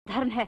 धर्म है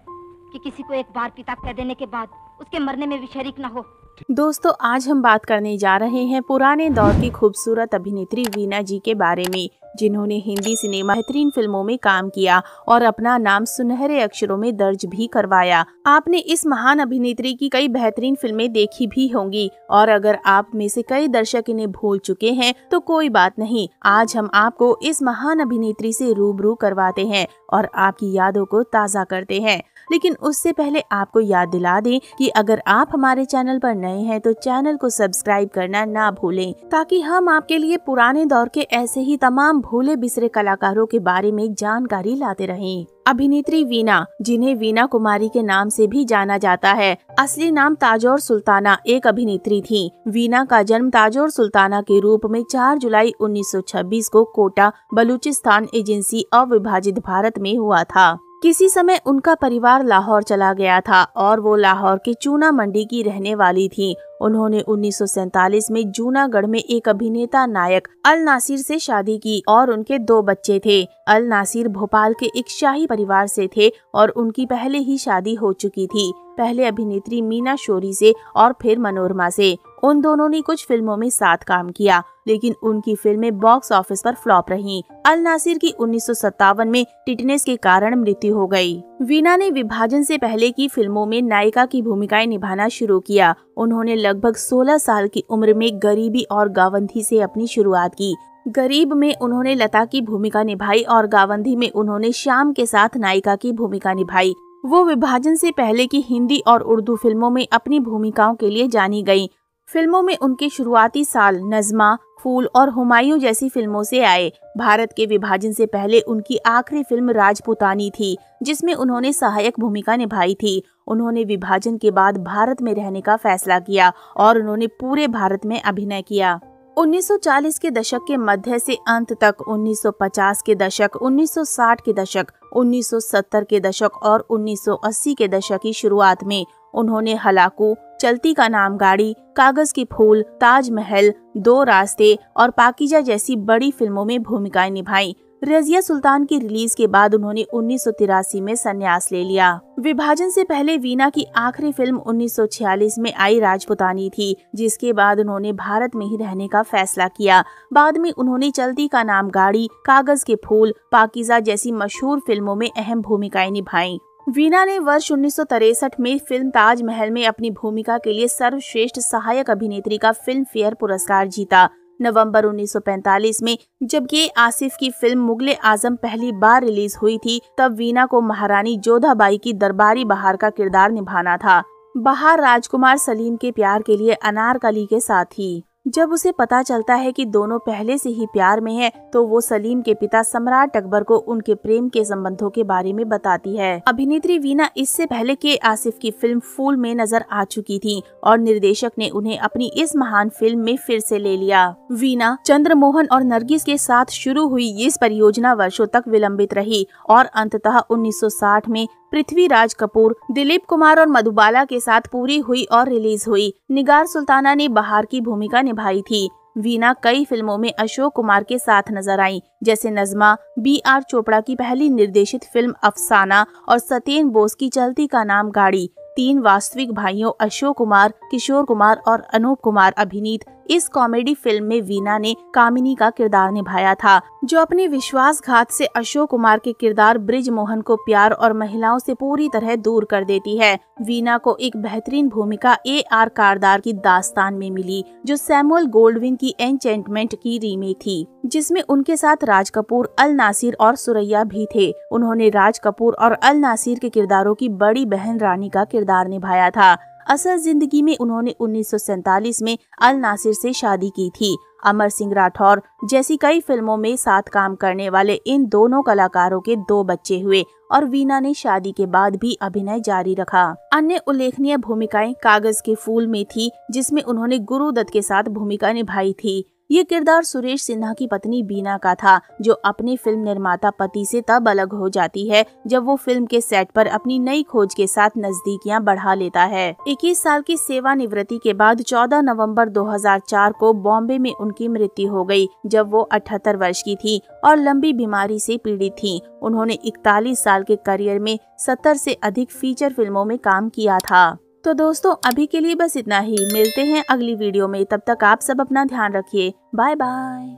कि किसी को एक बार पिता कह देने के बाद उसके मरने में भी शरीक न हो। दोस्तों, आज हम बात करने जा रहे हैं पुराने दौर की खूबसूरत अभिनेत्री वीना जी के बारे में, जिन्होंने हिंदी सिनेमा बेहतरीन फिल्मों में काम किया और अपना नाम सुनहरे अक्षरों में दर्ज भी करवाया। आपने इस महान अभिनेत्री की कई बेहतरीन फिल्में देखी भी होंगी और अगर आप में से कई दर्शक इन्हें भूल चुके हैं तो कोई बात नहीं, आज हम आपको इस महान अभिनेत्री से रूबरू करवाते हैं और आपकी यादों को ताज़ा करते हैं। लेकिन उससे पहले आपको याद दिला दें कि अगर आप हमारे चैनल पर नए हैं तो चैनल को सब्सक्राइब करना ना भूलें, ताकि हम आपके लिए पुराने दौर के ऐसे ही तमाम भूले बिसरे कलाकारों के बारे में जानकारी लाते रहें। अभिनेत्री वीना, जिन्हें वीना कुमारी के नाम से भी जाना जाता है, असली नाम ताजौर सुल्ताना, एक अभिनेत्री थी। वीना का जन्म ताजौर सुल्ताना के रूप में 4 जुलाई 1926 को कोटा, बलूचिस्तान एजेंसी अविभाजित भारत में हुआ था। किसी समय उनका परिवार लाहौर चला गया था और वो लाहौर के चूना मंडी की रहने वाली थी। उन्होंने 1947 में जूनागढ़ में एक अभिनेता नायक अल नासिर से शादी की और उनके 2 बच्चे थे। अल नासिर भोपाल के एक शाही परिवार से थे और उनकी पहले ही शादी हो चुकी थी, पहले अभिनेत्री मीना शोरी से और फिर मनोरमा से। उन दोनों ने कुछ फिल्मों में साथ काम किया, लेकिन उनकी फिल्में बॉक्स ऑफिस पर फ्लॉप रहीं। अल नासिर की 1957 में टिटनेस के कारण मृत्यु हो गई। वीना ने विभाजन से पहले की फिल्मों में नायिका की भूमिकाएं निभाना शुरू किया। उन्होंने लगभग 16 साल की उम्र में गरीबी और गावंधी से अपनी शुरुआत की। गरीब में उन्होंने लता की भूमिका निभाई और गावंधी में उन्होंने श्याम के साथ नायिका की भूमिका निभाई। वो विभाजन से पहले की हिंदी और उर्दू फिल्मों में अपनी भूमिकाओं के लिए जानी गयी। फिल्मों में उनके शुरुआती साल नज़्मा, फूल और हुमायूं जैसी फिल्मों से आए। भारत के विभाजन से पहले उनकी आखिरी फिल्म राजपूतानी थी, जिसमें उन्होंने सहायक भूमिका निभाई थी। उन्होंने विभाजन के बाद भारत में रहने का फैसला किया और उन्होंने पूरे भारत में अभिनय किया। 1940 के दशक के मध्य से अंत तक, 1950 के दशक, 1960 के दशक, 1970 के दशक और 1980 के दशक की शुरुआत में उन्होंने हलाकू, चलती का नाम गाड़ी, कागज के फूल, ताजमहल, 2 रास्ते और पाकीजा जैसी बड़ी फिल्मों में भूमिकाएं निभाई। रजिया सुल्तान की रिलीज के बाद उन्होंने 1983 में संन्यास ले लिया। विभाजन से पहले वीना की आखिरी फिल्म 1946 में आई राजपूतानी थी, जिसके बाद उन्होंने भारत में ही रहने का फैसला किया। बाद में उन्होंने चलती का नाम गाड़ी, कागज के फूल, पाकीजा जैसी मशहूर फिल्मों में अहम भूमिकाएं निभाई। वीना ने वर्ष 1963 में फिल्म ताजमहल में अपनी भूमिका के लिए सर्वश्रेष्ठ सहायक अभिनेत्री का फिल्म फेयर पुरस्कार जीता। नवंबर 1945 में जब ये आसिफ की फिल्म मुगले आजम पहली बार रिलीज हुई थी, तब वीना को महारानी जोधाबाई की दरबारी बहार का किरदार निभाना था। बहार राजकुमार सलीम के प्यार के लिए अनारकली के साथ थी। जब उसे पता चलता है कि दोनों पहले से ही प्यार में हैं, तो वो सलीम के पिता सम्राट अकबर को उनके प्रेम के संबंधों के बारे में बताती है। अभिनेत्री वीना इससे पहले के आसिफ की फिल्म फूल में नजर आ चुकी थी और निर्देशक ने उन्हें अपनी इस महान फिल्म में फिर से ले लिया। वीना चंद्रमोहन और नरगिस के साथ शुरू हुई इस परियोजना वर्षों तक विलंबित रही और अंततः 1960 में पृथ्वीराज कपूर, दिलीप कुमार और मधुबाला के साथ पूरी हुई और रिलीज हुई। निगार सुल्ताना ने बहार की भूमिका निभाई थी। वीना कई फिल्मों में अशोक कुमार के साथ नजर आई, जैसे नज़्मा, B.R. चोपड़ा की पहली निर्देशित फिल्म अफसाना और सत्येन बोस की चलती का नाम गाड़ी। 3 वास्तविक भाइयों अशोक कुमार, किशोर कुमार और अनूप कुमार अभिनीत इस कॉमेडी फिल्म में वीना ने कामिनी का किरदार निभाया था, जो अपने विश्वासघात से अशोक कुमार के किरदार ब्रिजमोहन को प्यार और महिलाओं से पूरी तरह दूर कर देती है। वीना को एक बेहतरीन भूमिका A.R. कारदार की दास्तान में मिली, जो सैमुअल गोल्डविन की एन्चेंटमेंट की रीमेक थी, जिसमें उनके साथ राज कपूर, अल नासिर और सुरैया भी थे। उन्होंने राज कपूर और अल नासिर के किरदारों की बड़ी बहन रानी का किरदार निभाया था। असल जिंदगी में उन्होंने 1947 में अल नासिर से शादी की थी। अमर सिंह राठौर जैसी कई फिल्मों में साथ काम करने वाले इन दोनों कलाकारों के 2 बच्चे हुए और वीना ने शादी के बाद भी अभिनय जारी रखा। अन्य उल्लेखनीय भूमिकाएं कागज के फूल में थी, जिसमें उन्होंने गुरुदत्त के साथ भूमिका निभाई थी। ये किरदार सुरेश सिन्हा की पत्नी बीना का था, जो अपने फिल्म निर्माता पति से तब अलग हो जाती है जब वो फिल्म के सेट पर अपनी नई खोज के साथ नजदीकियां बढ़ा लेता है। 21 साल की सेवानिवृत्ति के बाद 14 नवंबर 2004 को बॉम्बे में उनकी मृत्यु हो गई, जब वो 78 वर्ष की थी और लंबी बीमारी से पीड़ित थीं। उन्होंने 41 साल के करियर में 70 से अधिक फीचर फिल्मों में काम किया था। तो दोस्तों, अभी के लिए बस इतना ही। मिलते हैं अगली वीडियो में, तब तक आप सब अपना ध्यान रखिए। Bye bye.